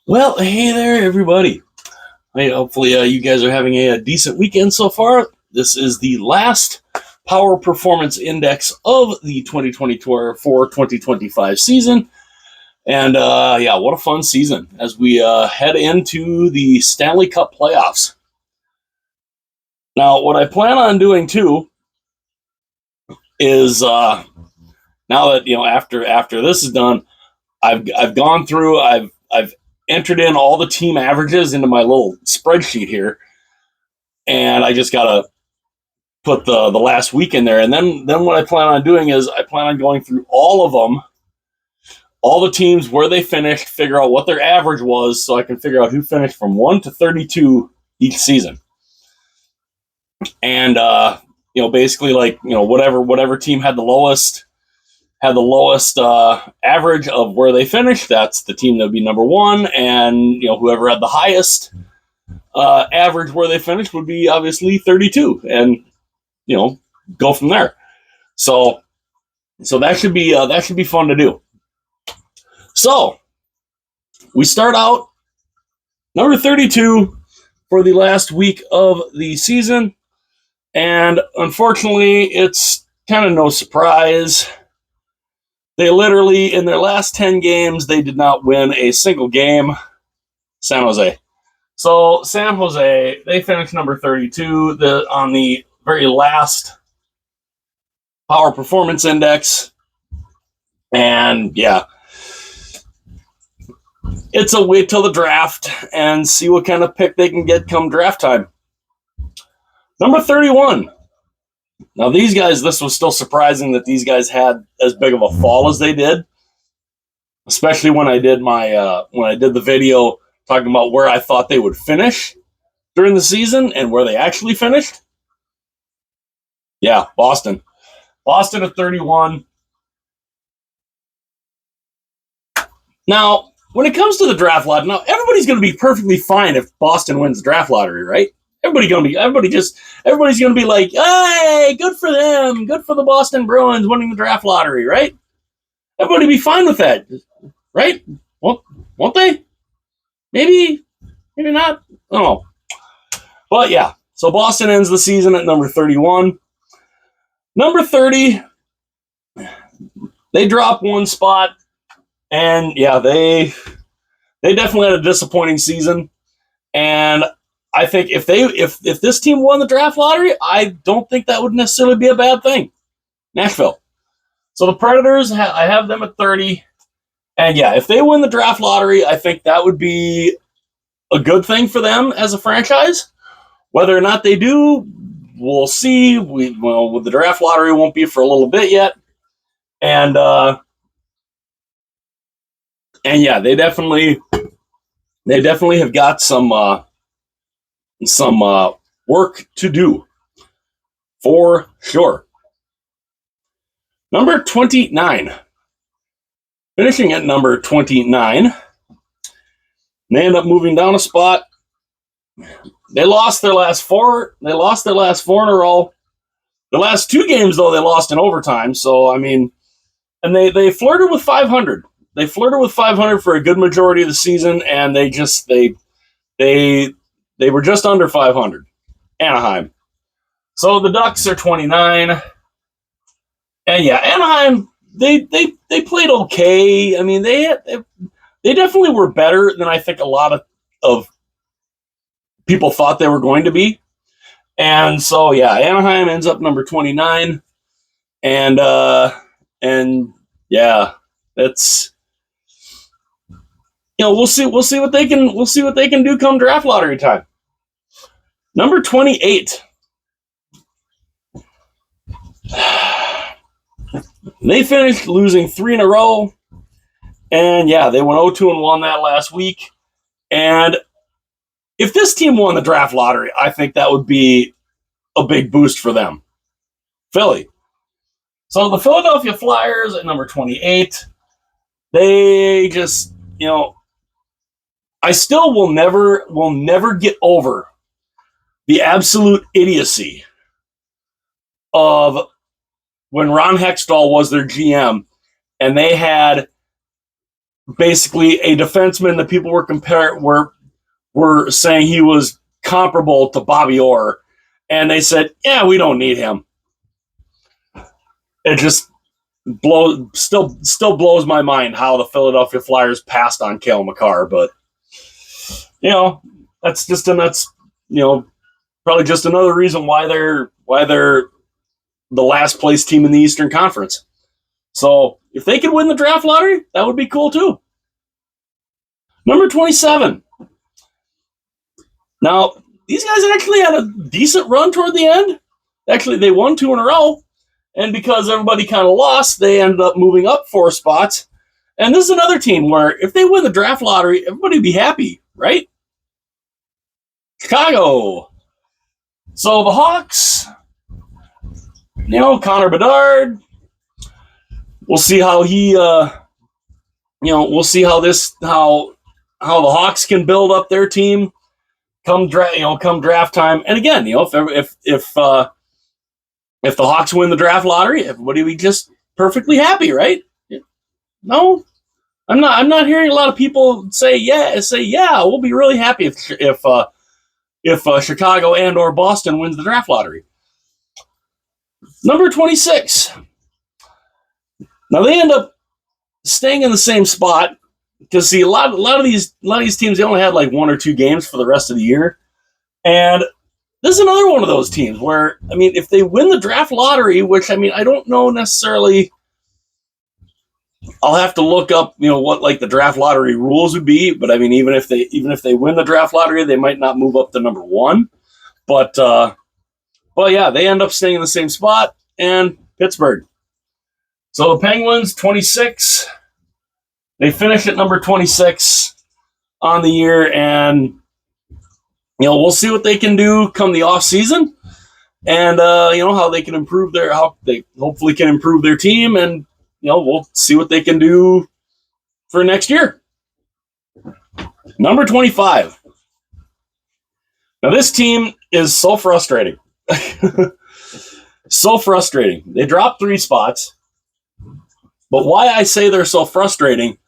Well, hey there, everybody. Hey, hopefully, you guys are having a decent weekend so far. This is the last Power Performance Index of the 2024-2025 season. And yeah, what a fun season as we head into the Stanley Cup playoffs. Now, what I plan on doing too is now that after this is done, I've gone through. I've entered in all the team averages into my little spreadsheet here, and I just gotta put the last week in there. And then what I plan on doing is I plan on going through all of them, all the teams where they finished, figure out what their average was, so I can figure out who finished from 1 to 32 each season. And basically whatever team had the lowest average of where they finished, that's the team that would be number one. And whoever had the highest average where they finished would be obviously 32, and go from there. So that should be fun to do. So we start out number 32 for the last week of the season, and unfortunately, it's kind of no surprise. They literally, in their last 10 games, they did not win a single game. San Jose. So San Jose, they finished number 32 on the very last Power Performance Index. And yeah, it's a wait till the draft and see what kind of pick they can get come draft time. Number 31. Now these guys, this was still surprising that these guys had as big of a fall as they did, especially when I did the video talking about where I thought they would finish during the season and where they actually finished. Yeah, Boston at 31. Now, when it comes to the draft lottery, now everybody's going to be perfectly fine if Boston wins the draft lottery, right? Everybody's going to be like, hey, good for them. Good for the Boston Bruins winning the draft lottery, right? Everybody be fine with that, right? Won't they? Maybe not. I don't know. But yeah, so Boston ends the season at number 31. Number 30, they drop one spot, and yeah, they definitely had a disappointing season. And I think if this team won the draft lottery, I don't think that would necessarily be a bad thing. Nashville. So the Predators, I have them at 30. And yeah, if they win the draft lottery, I think that would be a good thing for them as a franchise. Whether or not they do, we'll see. The draft lottery won't be for a little bit yet. And yeah, they definitely have got some work to do, for sure. Number 29. Finishing at number 29. They end up moving down a spot. They lost their last four. They lost their last four in a row. The last two games, though, they lost in overtime. So, I mean, and they flirted with 500. They flirted with 500 for a good majority of the season, and they were just under 500. Anaheim. So the Ducks are 29. And yeah, Anaheim, they played okay. I mean, they definitely were better than I think a lot of people thought they were going to be. And so yeah, Anaheim ends up number 29. And yeah, that's we'll see what they can do come draft lottery time. Number 28. They finished losing 3 in a row. And yeah, they went 0-2-1 that last week. And if this team won the draft lottery, I think that would be a big boost for them. Philly. So the Philadelphia Flyers at number 28, they just, I still will never get over the absolute idiocy of when Ron Hextall was their GM and they had basically a defenseman that people were saying he was comparable to Bobby Orr, and they said, "Yeah, we don't need him." It just still blows my mind how the Philadelphia Flyers passed on Cale Makar, but that's just probably just another reason why they're the last place team in the Eastern Conference. So if they could win the draft lottery, that would be cool too. Number 27. Now, these guys actually had a decent run toward the end. Actually, they won 2 in a row. And because everybody kind of lost, they ended up moving up 4 spots. And this is another team where if they win the draft lottery, everybody would be happy, right? Chicago. So the Hawks, Connor Bedard. We'll see how we'll see how the Hawks can build up their team come draft time. And again, if the Hawks win the draft lottery, everybody will be just perfectly happy, right? No, I'm not hearing a lot of people say we'll be really happy if Chicago and or Boston wins the draft lottery. Number 26. Now they end up staying in the same spot because see a lot of these teams, they only had like 1 or 2 games for the rest of the year, and this is another one of those teams where if they win the draft lottery, which I don't know necessarily. I'll have to look up, what like the draft lottery rules would be. But even if they win the draft lottery, they might not move up to number 1. But yeah, they end up staying in the same spot. And Pittsburgh. So the Penguins 26. They finish at number 26 on the year, and we'll see what they can do come the off season, and how they can how they hopefully can improve their team, and we'll see what they can do for next year. Number 25. Now, this team is so frustrating. So frustrating. They dropped 3 spots. But why I say they're so frustrating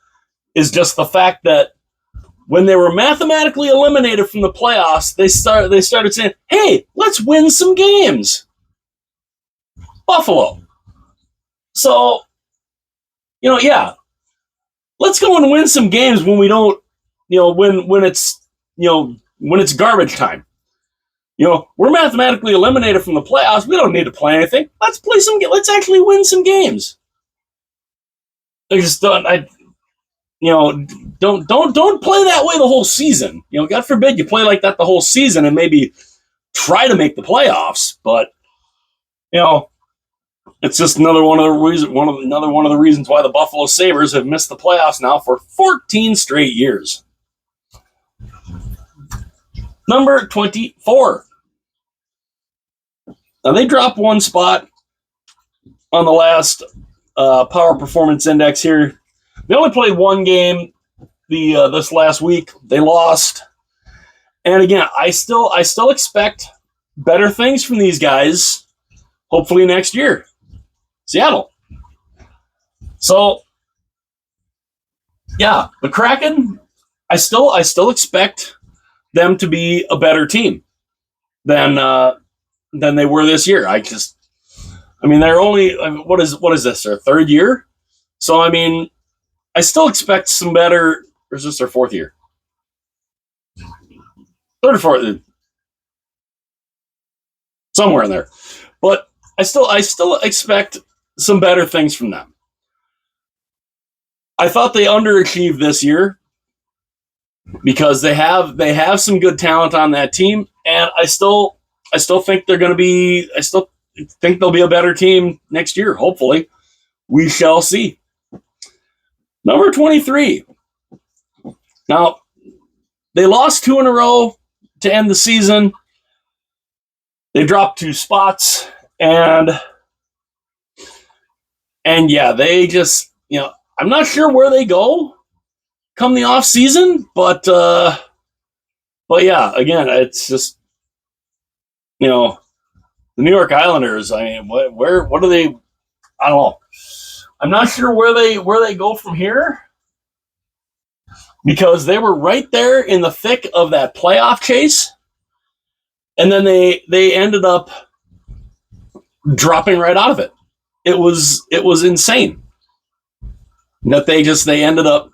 is just the fact that when they were mathematically eliminated from the playoffs, they started saying, hey, let's win some games. Buffalo. So, let's go and win some games when we don't, when it's garbage time. We're mathematically eliminated from the playoffs. We don't need to play anything. Let's play some. Let's actually win some games. I just don't. Don't play that way the whole season. God forbid you play like that the whole season and maybe try to make the playoffs. But it's just another one of the reasons why the Buffalo Sabres have missed the playoffs now for 14 straight years. Number 24. Now they dropped 1 spot on the last Power Performance Index here. They only played 1 game this last week. They lost. And again, I still expect better things from these guys, hopefully next year. Seattle. So, yeah, the Kraken, I still expect them to be a better team than they were this year. They're only, what is this, their 3rd year? So, I still expect some better, or is this their 4th year? 3rd or 4th, somewhere in there. But I still expect some better things from them. I thought they underachieved this year because they have some good talent on that team, and I still think they're going to be. I still think they'll be a better team next year. Hopefully, we shall see. Number 23. Now, they lost 2 in a row to end the season. They dropped 2 spots, and yeah, they just, I'm not sure where they go come the off season, but yeah, again, it's just, the New York Islanders. What do they? I don't know. I'm not sure where they go from here. because they were right there in the thick of that playoff chase, and then they ended up dropping right out of it. It was insane that they ended up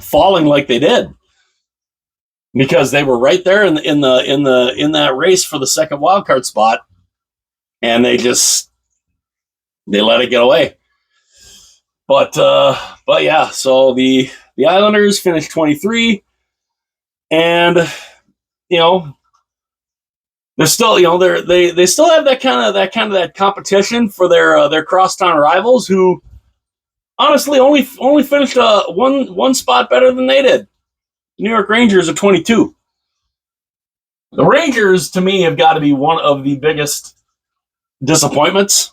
falling like they did, because they were right there in that race for the second wild card spot, and they let it get away. But yeah, so the Islanders finished 23, and they're still they still have that competition for their crosstown rivals, who honestly only finished one spot better than they did. New York Rangers are 22. The Rangers, to me, have got to be one of the biggest disappointments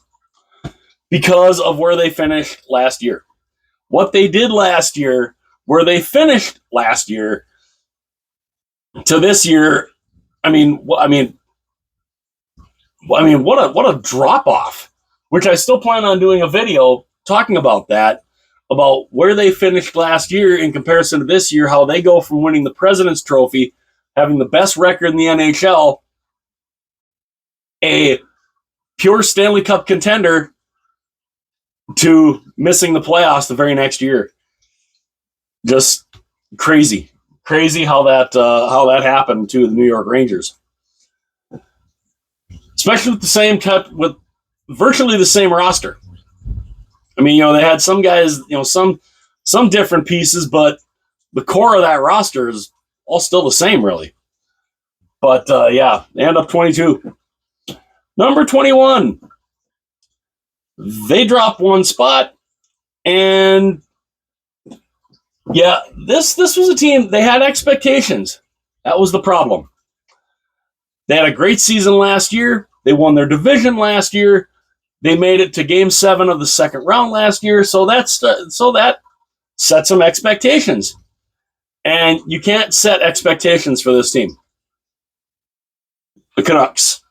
because of where they finished last year. What they did last year, where they finished last year to this year, I mean, what a drop off. Which I still plan on doing a video talking about that, about where they finished last year in comparison to this year, how they go from winning the President's Trophy, having the best record in the NHL, a pure Stanley Cup contender, to missing the playoffs the very next year. Just crazy how that happened to the New York Rangers, especially with the same cut, with virtually the same roster. I mean, they had some guys, some different pieces, but the core of that roster is all still the same, really. But yeah, they end up 22. Number 21, they dropped one spot, and yeah, this was a team, they had expectations. That was the problem. They had a great season last year. They won their division last year. They made it to Game 7 of the second round last year, so that set some expectations. And you can't set expectations for this team, the Canucks.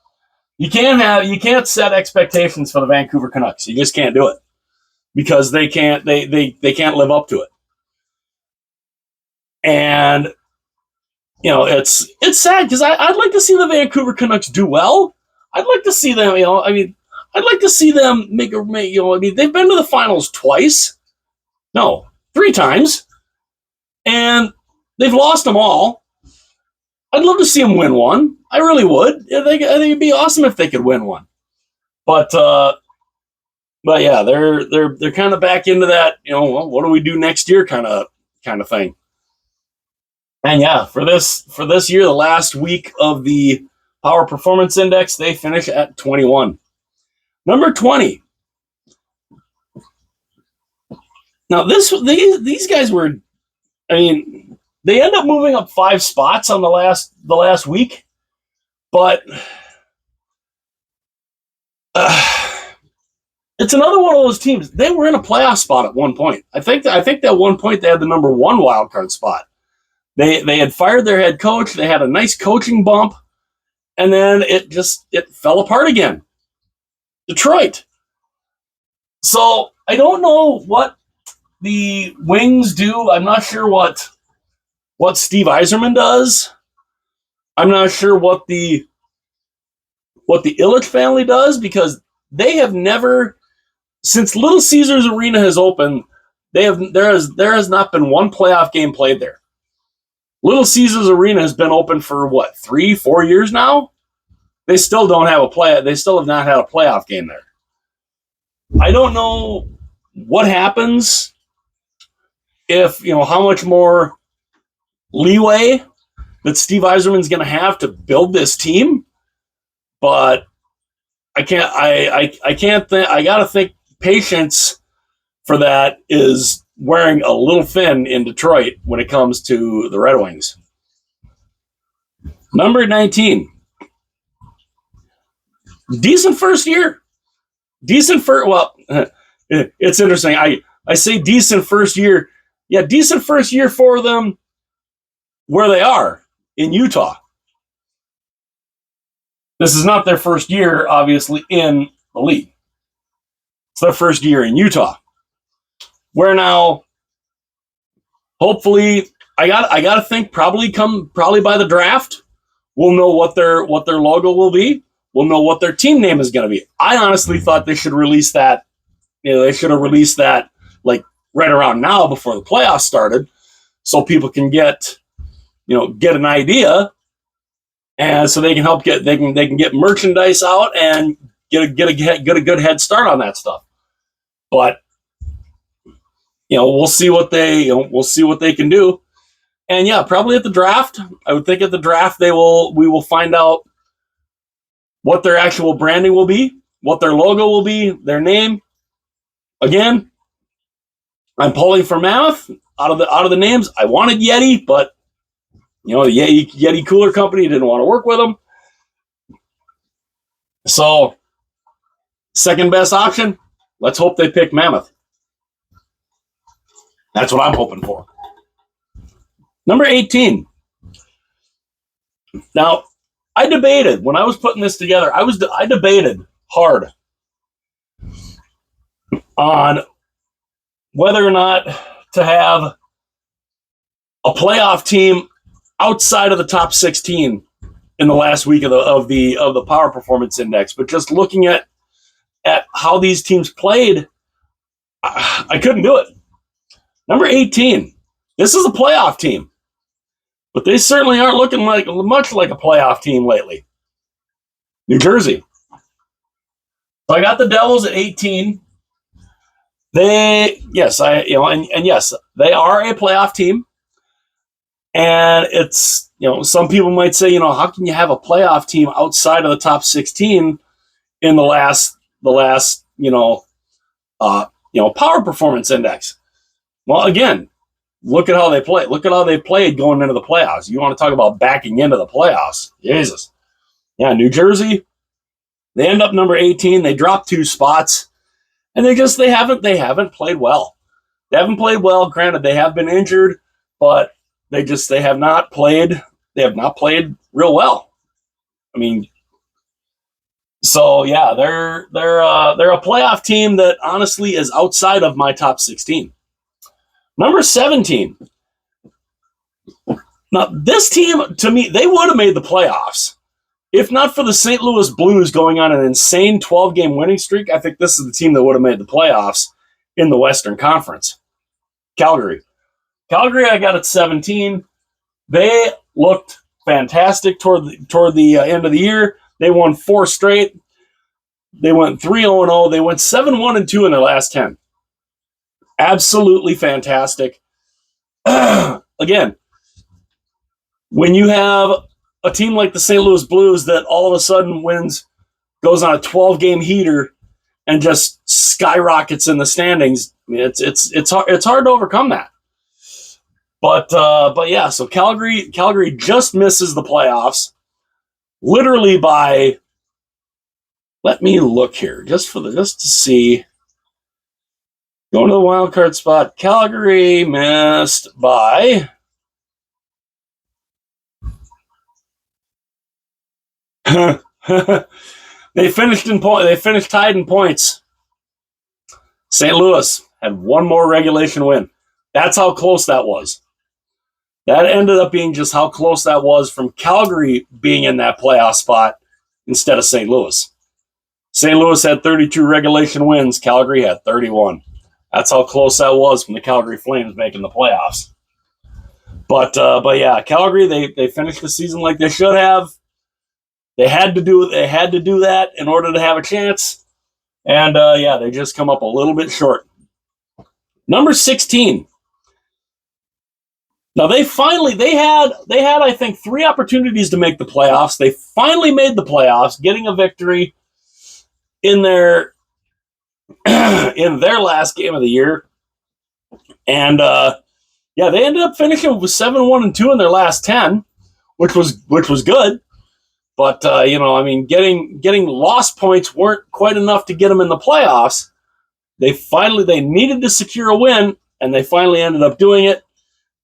You can't set expectations for the Vancouver Canucks. You just can't do it, because they can't live up to it. And it's sad, because I'd like to see the Vancouver Canucks do well. I'd like to see them, I'd like to see them they've been to the finals twice. No, 3 times. And they've lost them all. I'd love to see them win one. I really would. I think it'd be awesome if they could win one. But yeah, they're kind of back into that, well, what do we do next year kind of thing. And yeah, for this year, the last week of the Power Performance Index, they finish at 21. Number 20. Now these guys were, they end up moving up 5 spots on the last week, but it's another one of those teams. They were in a playoff spot at one point. I think at one point they had the number 1 wild card spot. They had fired their head coach. They had a nice coaching bump, and then it fell apart again. Detroit. So I don't know what the Wings do. I'm not sure what Steve Yzerman does. I'm not sure what the Ilitch family does, because they have never, since Little Caesars Arena has opened, there has not been one playoff game played there. Little Caesars Arena has been open for 3-4 years now. They still don't have they still have not had a playoff game there. I don't know what happens, if how much more leeway that Steve Yzerman's going to have to build this team, but I gotta think patience for that is wearing a little thin in Detroit when it comes to the Red Wings. Number 19. Decent first year. It's interesting. I say decent first year. Yeah, decent first year for them where they are, in Utah. This is not their first year, obviously, in the league. It's their first year in Utah, where now hopefully, I got to think probably by the draft, we'll know what their logo will be. We'll know what their team name is going to be. I honestly thought they should release that. They should have released that like right around now before the playoffs started, so people can get an idea, and so they can get merchandise out and get a good head start on that stuff. But we'll see what they can do. And yeah, probably at the draft, I would think at the draft we will find out what their actual branding will be, what their logo will be, their name. Again, I'm pulling for Mammoth out of the names. I wanted Yeti, but the Yeti Cooler Company didn't want to work with them. So, second best option, let's hope they pick Mammoth. That's what I'm hoping for. Number 18. Now, I debated when I was putting this together. I debated hard on whether or not to have a playoff team outside of the top 16 in the last week of the Power Performance Index. But just looking at how these teams played, I couldn't do it. Number 18. This is a playoff team, but they certainly aren't looking much like a playoff team lately. New Jersey. So I got the Devils at 18. Yes, they are a playoff team. And it's, some people might say, how can you have a playoff team outside of the top 16 in the last Power Performance Index? Well, again, look at how they play. Look at how they played going into the playoffs. You want to talk about backing into the playoffs? Jesus. Yeah, New Jersey, they end up number 18. They drop 2 spots, and they haven't played well. They haven't played well. Granted, they have been injured, but they have not played real well. I mean, so yeah, they're a playoff team that honestly is outside of my top 16. Number 17. Now, this team, to me, they would have made the playoffs. If not for the St. Louis Blues going on an insane 12-game winning streak, I think this is the team that would have made the playoffs in the Western Conference. Calgary, I got at 17. They looked fantastic toward the end of the year. They won 4 straight. They went 3-0-0. They went 7-1-2 in their last 10. Absolutely fantastic. Again, when you have a team like the St. Louis Blues that all of a sudden goes on a 12-game heater and just skyrockets in the standings, it's hard to overcome that. But yeah, so Calgary just misses the playoffs, literally by. Let me look here just to see. Going to the wild card spot, Calgary missed by. They finished tied in points. St. Louis had one more regulation win. That's how close that was. That ended up being just how close that was from Calgary being in that playoff spot instead of St. Louis. St. Louis had 32 regulation wins. Calgary had 31. That's how close that was from the Calgary Flames making the playoffs. But yeah, Calgary, they finished the season like they should have. They had to do that in order to have a chance. And yeah, they just come up a little bit short. Number 16. Now they had I think 3 opportunities to make the playoffs. They finally made the playoffs, getting a victory in their last game of the year. And yeah, they ended up finishing with 7-1-2 in their last 10, which was good. But getting lost points weren't quite enough to get them in the playoffs. They needed to secure a win, and they finally ended up doing it.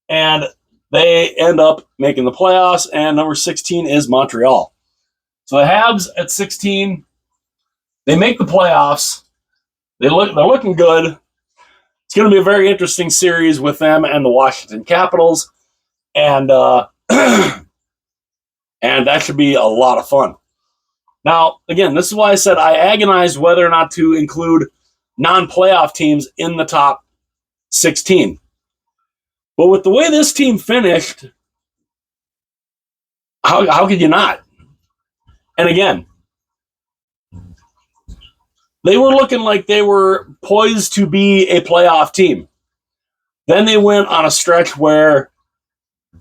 And they end up making the playoffs, and number 16 is Montreal. So the Habs at 16, they make the playoffs. They're looking good. it's going to be a very interesting series with them and the Washington Capitals, and and that should be a lot of fun. Now, again, this is why I said I agonized whether or not to include non-playoff teams in the top 16. But with the way this team finished, how could you not? And again, they were looking like they were poised to be a playoff team. Then they went on a stretch where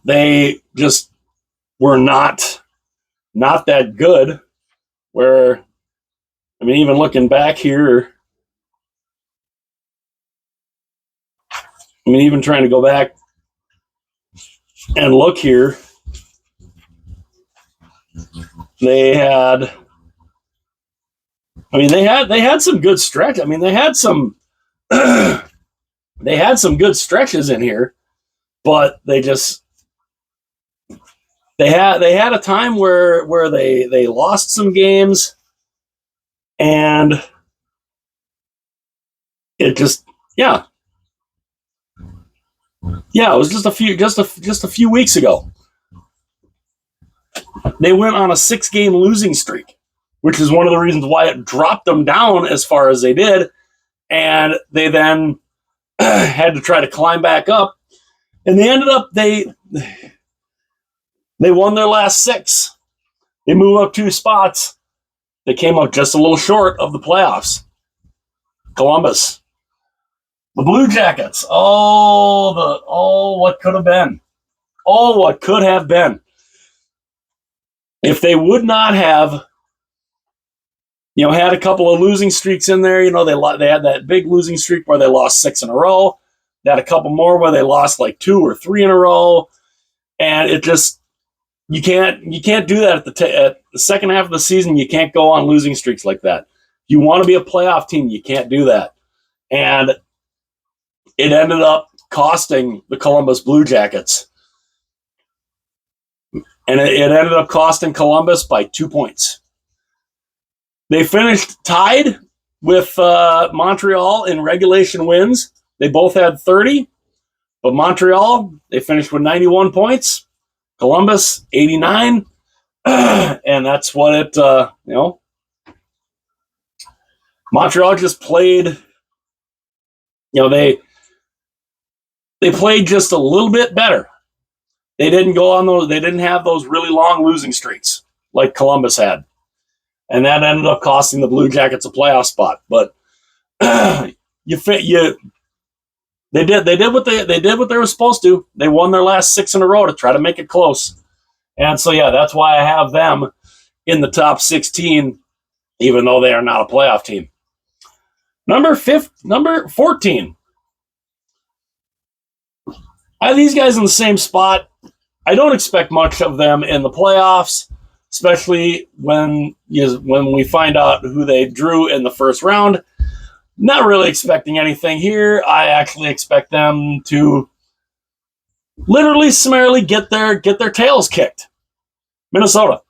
they just were not that good. Where, I mean, even looking back here, I mean, even trying to go back and look here, they had some good stretch. I mean, they had some good stretches in here, but they had a time where they lost some games, and it just it was just a few weeks ago. They went on a 6-game losing streak, which is one of the reasons why it dropped them down as far as they did, and they then had to try to climb back up, and they ended up they won their last 6. They moved up 2 spots. They came up just a little short of the playoffs. Columbus, the Blue Jackets. What could have been. What could have been. If they would not have, had a couple of losing streaks in there, they had that big losing streak where they lost 6 in a row. They had a couple more where they lost like 2 or 3 in a row, and it just you can't do that at the second half of the season. You can't go on losing streaks like that. If you want to be a playoff team, you can't do that, and it ended up costing the Columbus Blue Jackets. And it ended up costing Columbus by 2 points. They finished tied with Montreal in regulation wins. They both had 30, but Montreal, they finished with 91 points. Columbus, 89. And that's what it, Montreal just played, they played just a little bit better. They didn't go on those. They didn't have those really long losing streaks like Columbus had, and that ended up costing the Blue Jackets a playoff spot. But they did what they were supposed to. They won their last 6 in a row to try to make it close, and so that's why I have them in the top 16, even though they are not a playoff team. Number 14. I have these guys in the same spot. I don't expect much of them in the playoffs, especially when we find out who they drew in the first round. Not really expecting anything here. I actually expect them to literally summarily get their tails kicked. Minnesota.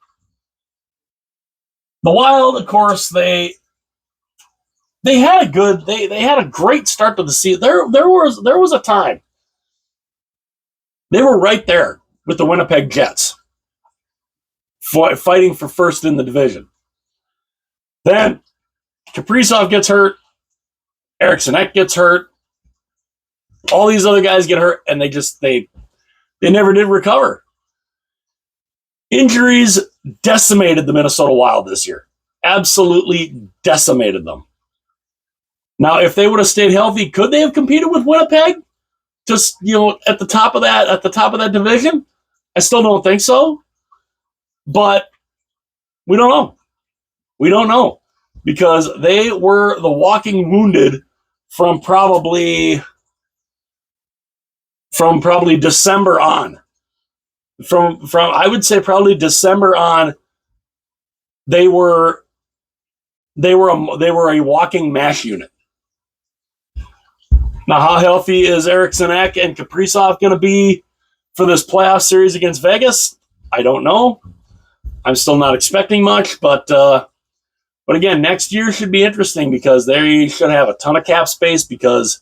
The Wild, of course, they had a great start to the season. There was a time they were right there with the Winnipeg Jets, fighting for first in the division. Then Kaprizov gets hurt, Eriksson Ek gets hurt, all these other guys get hurt, and they never did recover. Injuries decimated the Minnesota Wild this year. Absolutely decimated them. Now, if they would have stayed healthy, could they have competed with Winnipeg? Just, at the top of that division? I still don't think so. But we don't know. We don't know. Because they were the walking wounded from probably December on. From I would say probably December on, they were a walking mash unit. Now, how healthy is Eriksson Ek and Kaprizov going to be for this playoff series against Vegas? I don't know. I'm still not expecting much, but again, next year should be interesting because they should have a ton of cap space because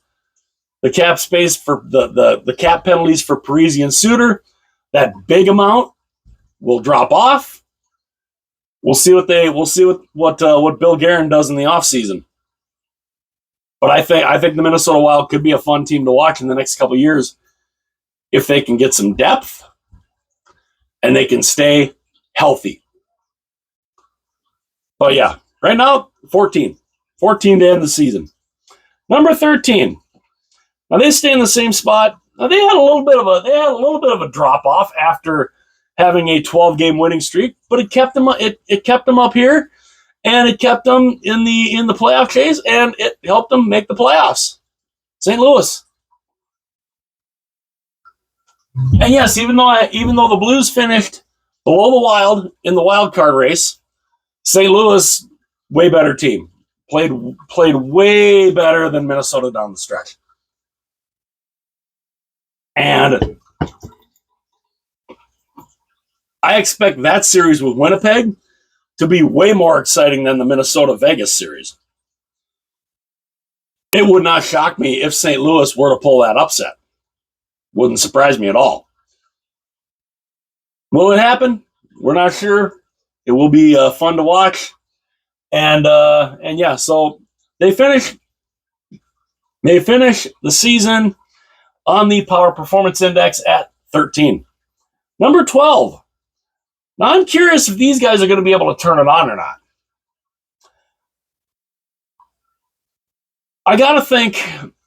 the cap space for the cap penalties for Parise and Suter, that big amount will drop off. We'll see what Bill Guerin does in the offseason. But I think the Minnesota Wild could be a fun team to watch in the next couple of years if they can get some depth and they can stay healthy. But yeah, right now 14 to end the season. Number 13. Now they stay in the same spot. Now they had a little bit of a drop off after having a 12-game winning streak, but it kept them up here, and it kept them in the playoff chase, and it helped them make the playoffs. St. Louis. And yes, even though the Blues finished below the Wild in the wild card race, St. Louis, way better team. Played way better than Minnesota down the stretch. And I expect that series with Winnipeg to be way more exciting than the Minnesota-Vegas series. It would not shock me if St. Louis were to pull that upset. Wouldn't surprise me at all. Will it happen? We're not sure. It will be fun to watch. And yeah, so they finish the season on the Power Performance Index at 13. Number 12. Now, I'm curious if these guys are going to be able to turn it on or not. I got to think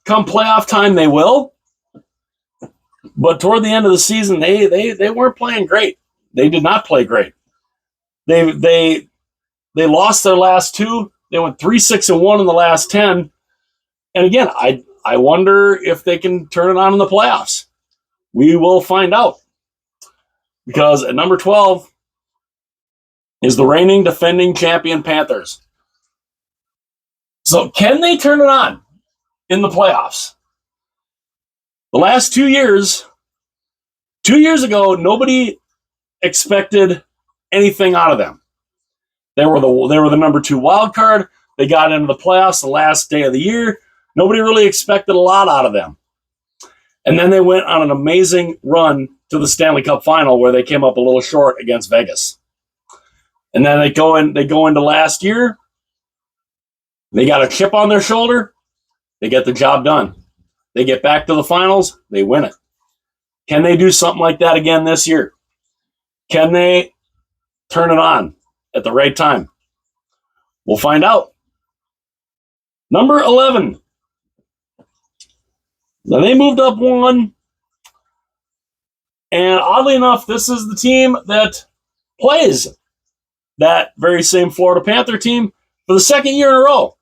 come playoff time they will. But toward the end of the season, they weren't playing great. They did not play great. They lost their last two. They went 3-6-1 in the last 10. And again, I wonder if they can turn it on in the playoffs. We will find out. Because at number 12 is the reigning defending champion Panthers. So can they turn it on in the playoffs? The last 2 years, 2 years ago, nobody expected anything out of them. They were the number 2 wild card. They got into the playoffs the last day of the year. Nobody really expected a lot out of them. And then they went on an amazing run to the Stanley Cup final where they came up a little short against Vegas. And then they go into last year. They got a chip on their shoulder. They get the job done. They get back to the finals. They win it. Can they do something like that again this year? Can they turn it on at the right time? We'll find out. Number 11. Now they moved up one. And oddly enough, this is the team that plays that very same Florida Panther team for the second year in a row.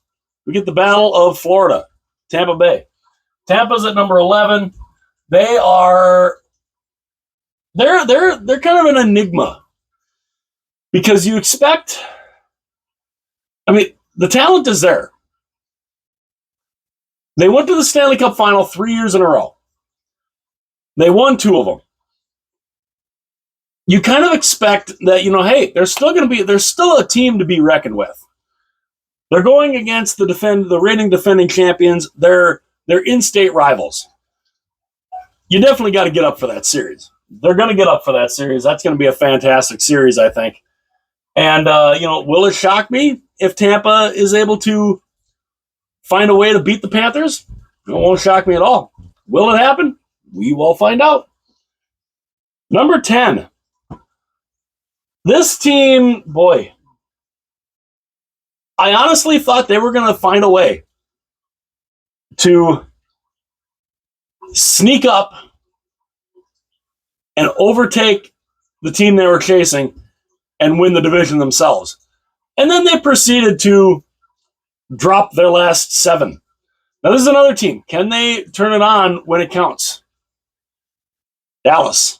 We get the Battle of Florida, Tampa Bay. Tampa's at number 11. They're kind of an enigma because you expect, the talent is there. They went to the Stanley Cup final 3 years in a row. They won 2 of them. You kind of expect that, hey, there's still a team to be reckoned with. They're going against the reigning defending champions. They're in-state rivals. You definitely got to get up for that series. They're going to get up for that series. That's going to be a fantastic series, I think. And, will it shock me if Tampa is able to find a way to beat the Panthers? It won't shock me at all. Will it happen? We will find out. Number 10. This team, boy, I honestly thought they were going to find a way to sneak up and overtake the team they were chasing and win the division themselves. And then they proceeded to drop their last 7. Now, this is another team. Can they turn it on when it counts? Dallas.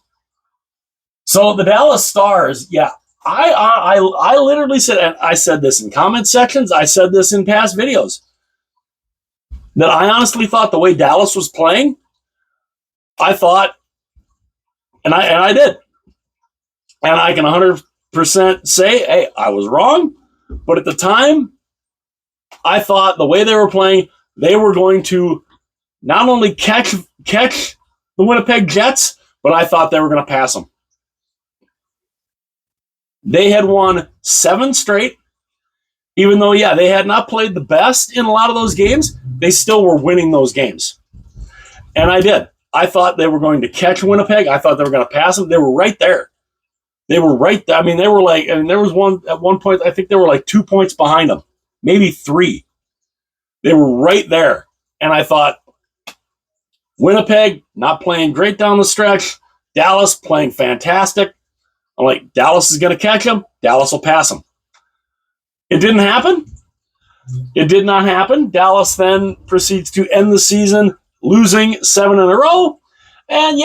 So the Dallas Stars, yeah, I literally said, and I said this in comment sections, I said this in past videos, that I honestly thought the way Dallas was playing, I thought, and I did, and I can 100% say, hey, I was wrong, but at the time, I thought the way they were playing, they were going to not only catch the Winnipeg Jets, but I thought they were going to pass them. They had won 7 straight. Even though, they had not played the best in a lot of those games, they still were winning those games. And I did. I thought they were going to catch Winnipeg. I thought they were going to pass them. They were right there. They were right there. I mean, they were like, and there was one, at one point, I think they were like 2 points behind them, maybe 3. They were right there. And I thought, Winnipeg not playing great down the stretch. Dallas playing fantastic. I'm like, Dallas is going to catch them. Dallas will pass them. It didn't happen. It did not happen. Dallas then proceeds to end the season losing 7 in a row. And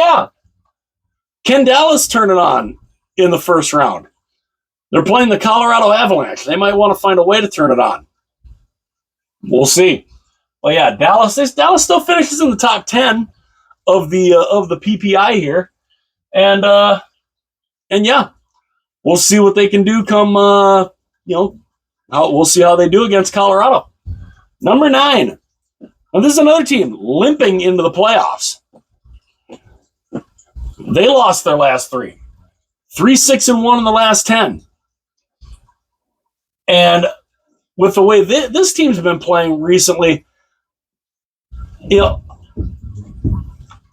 can Dallas turn it on in the first round? They're playing the Colorado Avalanche. They might want to find a way to turn it on. We'll see. But Dallas still finishes in the top 10 of the P.P.I. here. And we'll see what they can do come we'll see how they do against Colorado. Number 9. Now, this is another team limping into the playoffs. They lost their last 3. 3-6-1 in the last 10. And with the way this team's been playing recently,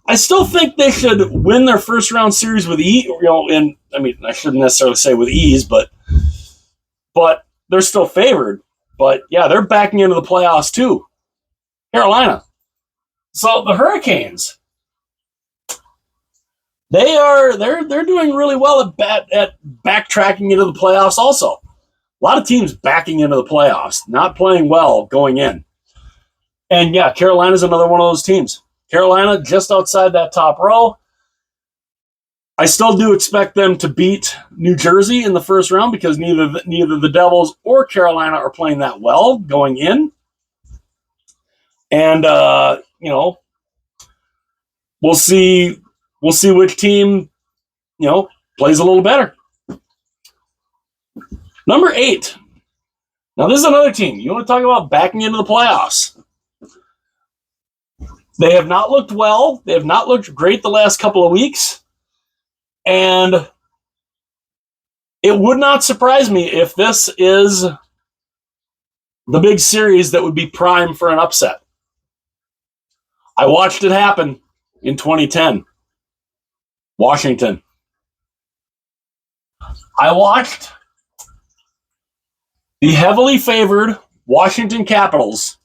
I still think they should win their first round series with ease. I shouldn't necessarily say with ease, but they're still favored. But they're backing into the playoffs too. Carolina. So the Hurricanes, they're doing really well at backtracking into the playoffs also. A lot of teams backing into the playoffs, not playing well going in. And Carolina's another one of those teams. Carolina just outside that top row. I still do expect them to beat New Jersey in the first round because neither the Devils or Carolina are playing that well going in. And we'll see which team plays a little better. Number 8. Now this is another team. You want to talk about backing into the playoffs? They have not looked well. They have not looked great the last couple of weeks. And it would not surprise me if this is the big series that would be prime for an upset. I watched it happen in 2010. Washington. I watched the heavily favored Washington Capitals,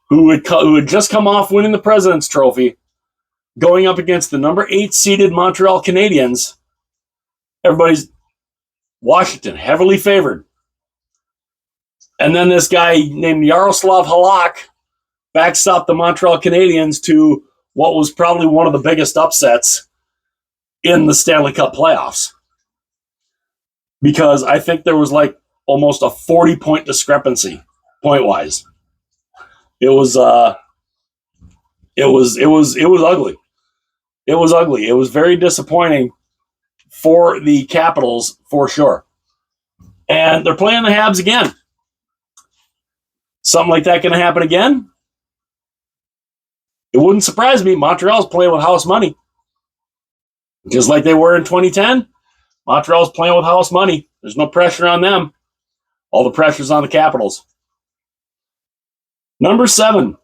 who had just come off winning the President's Trophy, going up against the number 8 seeded Montreal Canadiens. Everybody's Washington, heavily favored. And then this guy named Yaroslav Halak backstopped the Montreal Canadiens to what was probably one of the biggest upsets in the Stanley Cup playoffs. Because I think there was like almost a 40-point discrepancy point-wise. It was ugly. It was ugly. It was very disappointing for the Capitals, for sure. And they're playing the Habs again. Something like that going to happen again? It wouldn't surprise me. Montreal's playing with house money. Just like they were in 2010, Montreal's playing with house money. There's no pressure on them. All the pressure's on the Capitals. Number 7.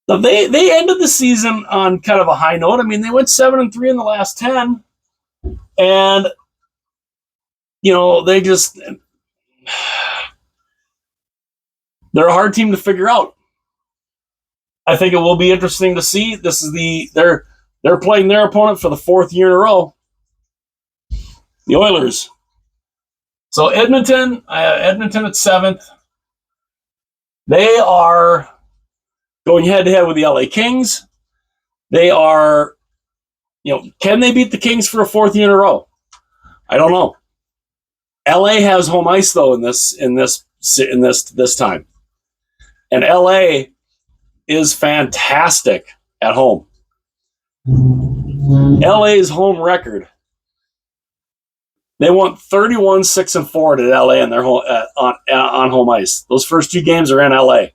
Now they ended the season on kind of a high note. I mean, they went 7-3 in the last 10. And, they just... They're a hard team to figure out. I think it will be interesting to see. This is they're playing their opponent for the 4th year in a row. The Oilers. So Edmonton at 7th. They are going head-to-head with the LA Kings. They are, can they beat the Kings for a 4th year in a row? I don't know. LA has home ice though in this time. And LA is fantastic at home. LA's home record. They won 31-6-4 to LA in their home on home ice. Those first 2 games are in LA.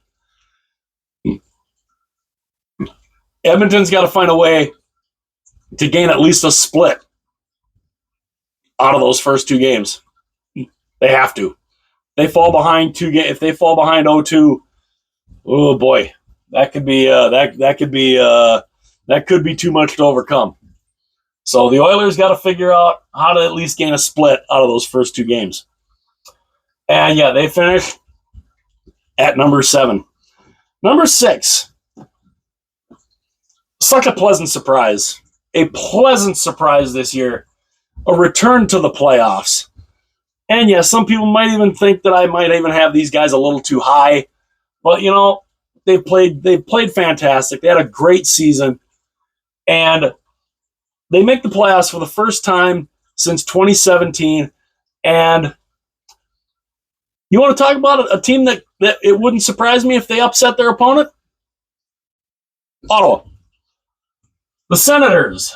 Edmonton's got to find a way to gain at least a split out of those first two games. They have to. They fall behind if they fall behind 0-2, oh boy, that could be that could be too much to overcome. So the Oilers got to figure out how to at least gain a split out of those first two games. And yeah, they finished at number 7. Number 6, such a pleasant surprise. A pleasant surprise this year. A return to the playoffs. And yeah, some people might even think that I might even have these guys a little too high. But, they played fantastic. They had a great season. And they make the playoffs for the first time since 2017. And you want to talk about a team that it wouldn't surprise me if they upset their opponent? Ottawa. The Senators.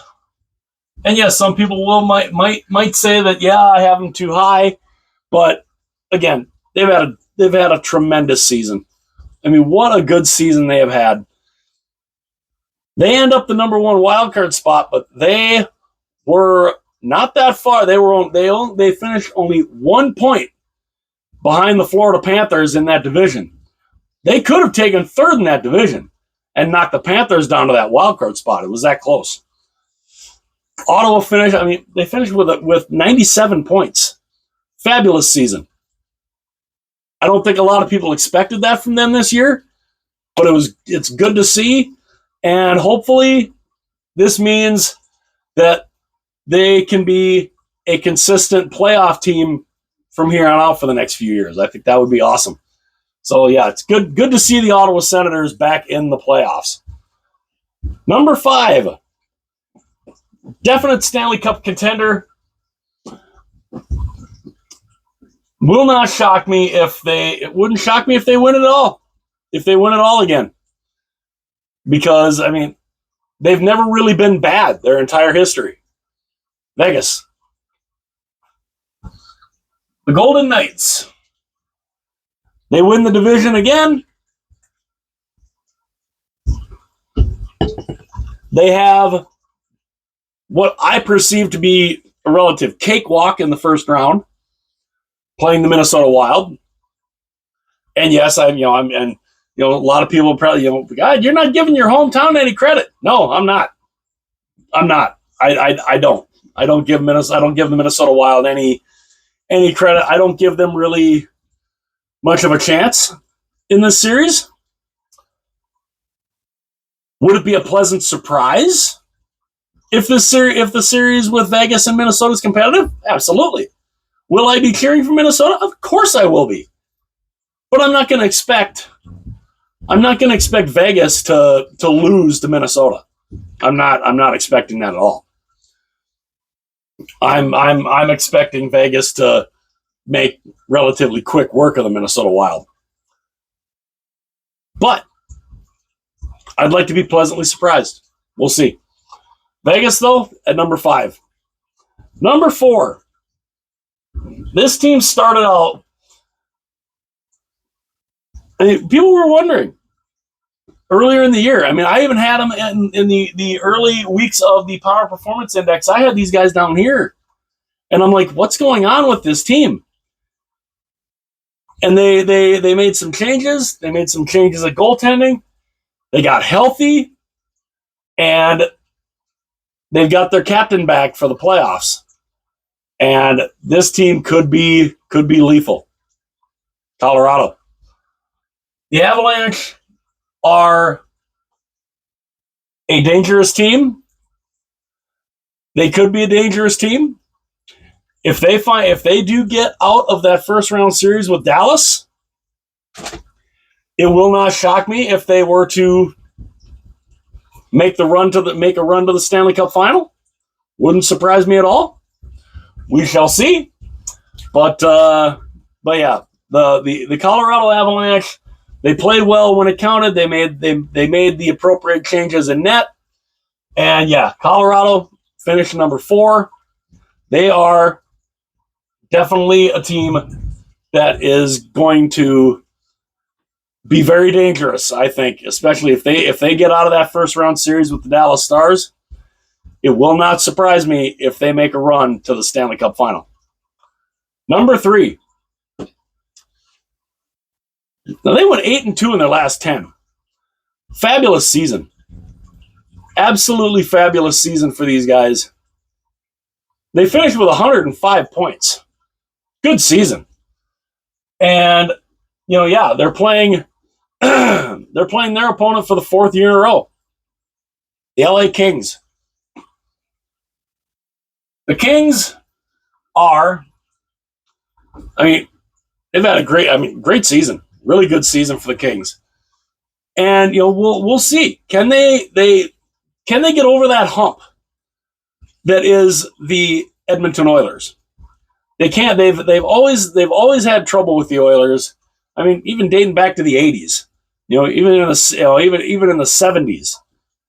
And yes, some people might say that, yeah, I have them too high. But again, they've had a tremendous season. I mean, what a good season they have had. They end up the number 1 wildcard spot, but they were not that far. They finished only 1 point behind the Florida Panthers in that division. They could have taken third in that division and knocked the Panthers down to that wildcard spot. It was that close. Ottawa finished. They finished with 97 points. Fabulous season. I don't think a lot of people expected that from them this year, but it's good to see, and hopefully this means that they can be a consistent playoff team from here on out for the next few years. I think that would be awesome. So yeah, it's good to see the Ottawa Senators back in the playoffs. Number 5, definite Stanley Cup contender. Will not shock me it wouldn't shock me if they win it all. If they win it all again. Because, they've never really been bad their entire history. Vegas. The Golden Knights. They win the division again. They have what I perceive to be a relative cakewalk in the first round, playing the Minnesota Wild. And yes, a lot of people probably, God, you're not giving your hometown any credit. No, I'm not. I don't. I don't give the Minnesota Wild any credit. I don't give them really much of a chance in this series. Would it be a pleasant surprise if the series with Vegas and Minnesota is competitive? Absolutely. Will I be cheering for Minnesota? Of course I will be. But I'm not going to expect Vegas to lose to Minnesota. I'm not expecting that at all. I'm expecting Vegas to make relatively quick work of the Minnesota Wild. But I'd like to be pleasantly surprised. We'll see. Vegas, though, at number 5. Number 4. This team started out. People were wondering earlier in the year. I even had them in the early weeks of the Power Performance Index. I had these guys down here. And I'm like, what's going on with this team? And they made some changes. They made some changes at goaltending. They got healthy. And they've got their captain back for the playoffs. And this team could be lethal. Colorado. The Avalanche are a dangerous team. They could be a dangerous team. If they do get out of that first round series with Dallas, it will not shock me if they were to make a run to the Stanley Cup final. Wouldn't surprise me at all. We shall see. But yeah, the Colorado Avalanche, they played well when it counted. They made the appropriate changes in net. And yeah, Colorado finished number 4. They are definitely a team that is going to be very dangerous, I think, especially if they get out of that first round series with the Dallas Stars. It will not surprise me if they make a run to the Stanley Cup final. Number 3. Now they went 8-2 in their last 10. Fabulous season. Absolutely fabulous season for these guys. They finished with 105 points. Good season. And, they're playing they're playing their opponent for the 4th year in a row. The LA Kings. The Kings are, they've had a great season. Really good season for the Kings. And, we'll see. Can they get over that hump that is the Edmonton Oilers? They can't. They've always had trouble with the Oilers. Even dating back to the 80s. Even in the 70s,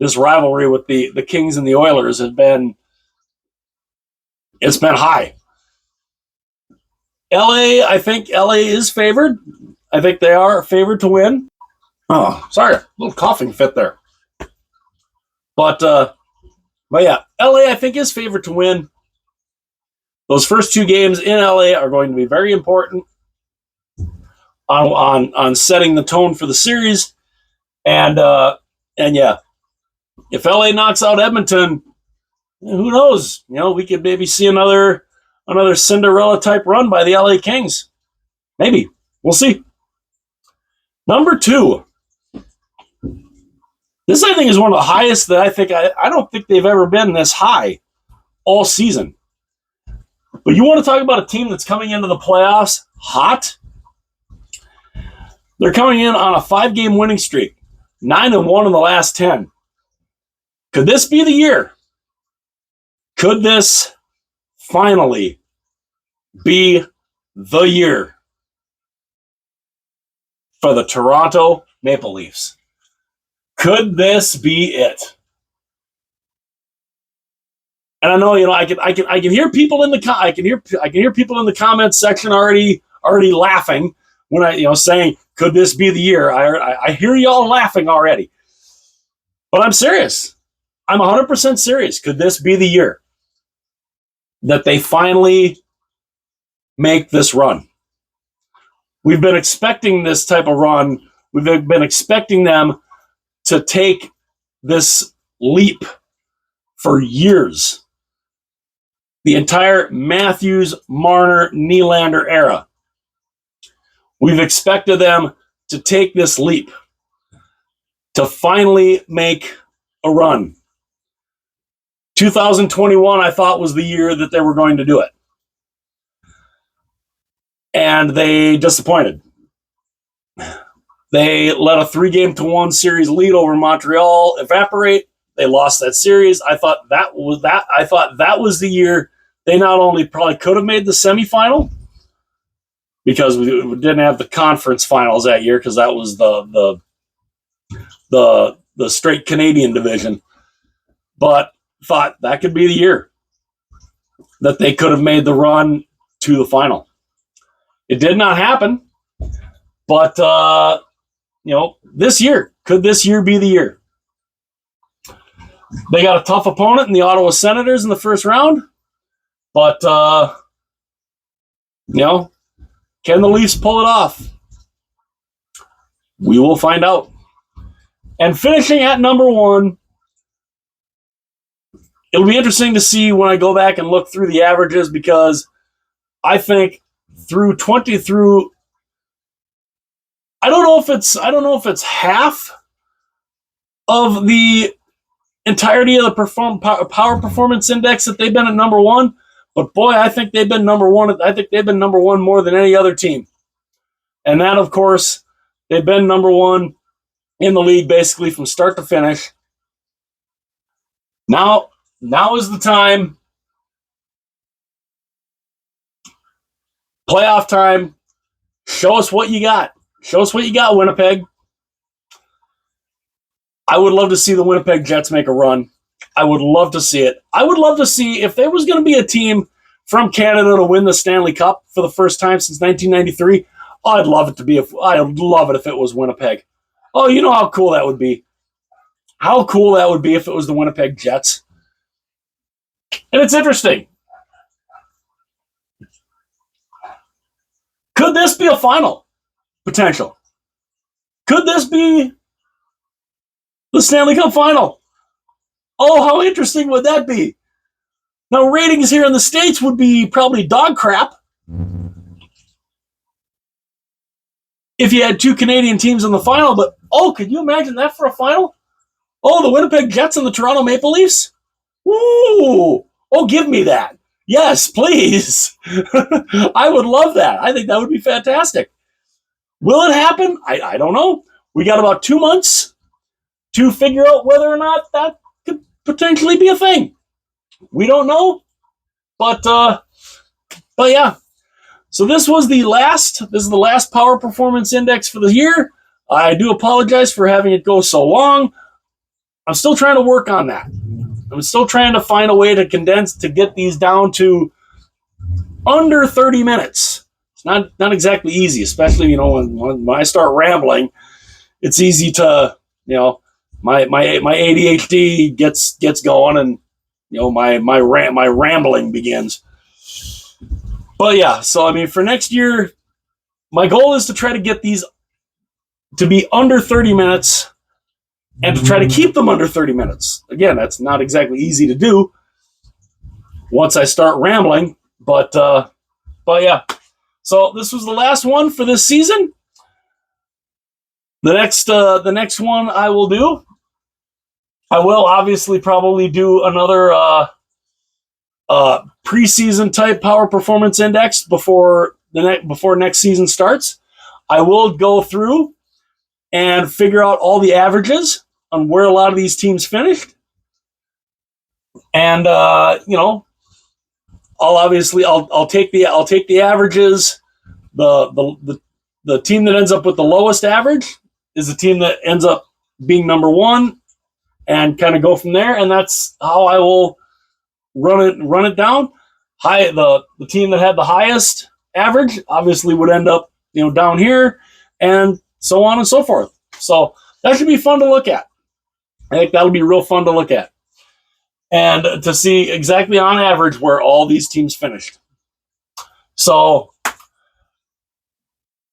this rivalry with the Kings and the Oilers has been high. I think LA is favored. I think they are favored to win. Oh, sorry, a little coughing fit there. But yeah, LA I think is favored to win. Those first 2 games in LA are going to be very important on setting the tone for the series. And yeah, if LA knocks out Edmonton, who knows? We could maybe see another Cinderella type run by the LA Kings. Maybe. We'll see. Number 2. This, I think, is one of the highest that I don't think they've ever been this high all season. But you want to talk about a team that's coming into the playoffs hot? They're coming in on a 5-game winning streak, 9-1 in the last 10. Could this be the year? Could this finally be the year for the Toronto Maple Leafs? Could this be it? And I know, I can hear people in the I can hear people in the comments section already laughing when I saying, could this be the year? I hear y'all laughing already. But I'm serious. I'm 100% serious. Could this be the year that they finally make this run? We've been expecting this type of run. We've been expecting them to take this leap for years. The entire Matthews, Marner, Nylander era. We've expected them to take this leap, to finally make a run. 2021, I thought, was the year that they were going to do it. And they disappointed. They let a 3-1 series lead over Montreal evaporate. They lost that series. I thought that was the year they not only probably could have made the semifinal, because we didn't have the conference finals that year, because that was the straight Canadian division, but thought that could be the year that they could have made the run to the final. It did not happen, but this year, could this year be the year? They got a tough opponent in the Ottawa Senators in the first round, but can the Leafs pull it off? We will find out. And finishing at number 1, it'll be interesting to see when I go back and look through the averages, because I think through I don't know if it's half of the entirety of the power performance index that they've been at number 1, but boy, I think they've been number 1. I think they've been number 1 more than any other team. And that, of course, they've been number 1 in the league basically from start to finish. Now is the time. Playoff time. Show us what you got. Show us what you got, Winnipeg. I would love to see the Winnipeg Jets make a run. I would love to see it. I would love to see if there was going to be a team from Canada to win the Stanley Cup for the first time since 1993. I'd love it if it was Winnipeg. Oh, you know how cool that would be. How cool that would be if it was the Winnipeg Jets. And it's interesting. Could this be a final potential? Could this be the Stanley Cup final? Oh, how interesting would that be? Now, ratings here in the States would be probably dog crap if you had two Canadian teams in the final, but could you imagine that for a final? Oh, the Winnipeg Jets and the Toronto Maple Leafs? Ooh! Oh, give me that. Yes, please. I would love that. I think that would be fantastic. Will it happen? I don't know. We got about 2 months to figure out whether or not that could potentially be a thing. We don't know, but yeah. So this is the last Power Performance Index for the year. I do apologize for having it go so long. I'm still trying to work on that. I'm still trying to find a way to get these down to under 30 minutes. It's not exactly easy, especially, when I start rambling, it's easy to, my ADHD gets going, and my rambling begins. But yeah, so I mean, for next year, my goal is to try to get these to be under 30 minutes and to try to keep them under 30 minutes. Again, that's not exactly easy to do once I start rambling, but yeah. So this was the last one for this season. The next one I will obviously probably do another preseason type Power Performance Index before next season starts. I will go through and figure out all the averages on where a lot of these teams finished, and I'll take the averages. The team that ends up with the lowest average is the team that ends up being number one, and kind of go from there. And that's how I will run it down. The team that had the highest average obviously would end up down here, and so on and so forth. So that should be fun to look at. I think that'll be real fun to look at, and to see exactly on average where all these teams finished. So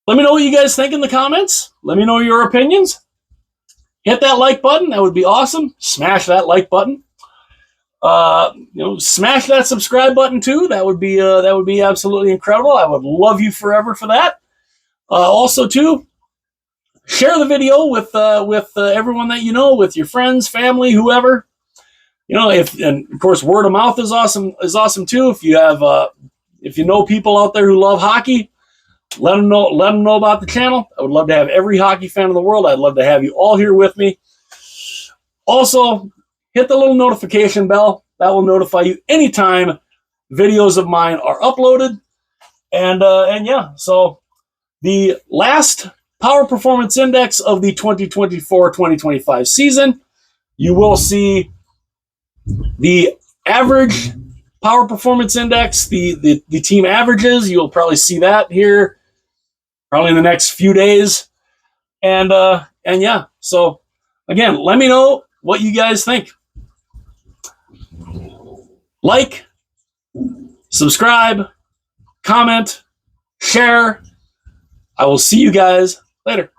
let me know what you guys think in the comments. Let me know your opinions. Hit that like button. That would be awesome. Smash that like button. Smash that subscribe button too. That would be absolutely incredible. I would love you forever for that. Also too, share the video with everyone that you know, with your friends, family, whoever. And of course, word of mouth is awesome too. If you know people out there who love hockey, let them know about the channel. I would love to have every hockey fan in the world. I'd love to have you all here with me. Also, hit the little notification bell. That will notify you anytime videos of mine are uploaded. And yeah, so the last Power Performance Index of the 2024-2025 season, you will see the average Power Performance Index, the team averages. You'll probably see that here probably in the next few days. And yeah, so again, let me know what you guys think. Like, subscribe, comment, share. I will see you guys later.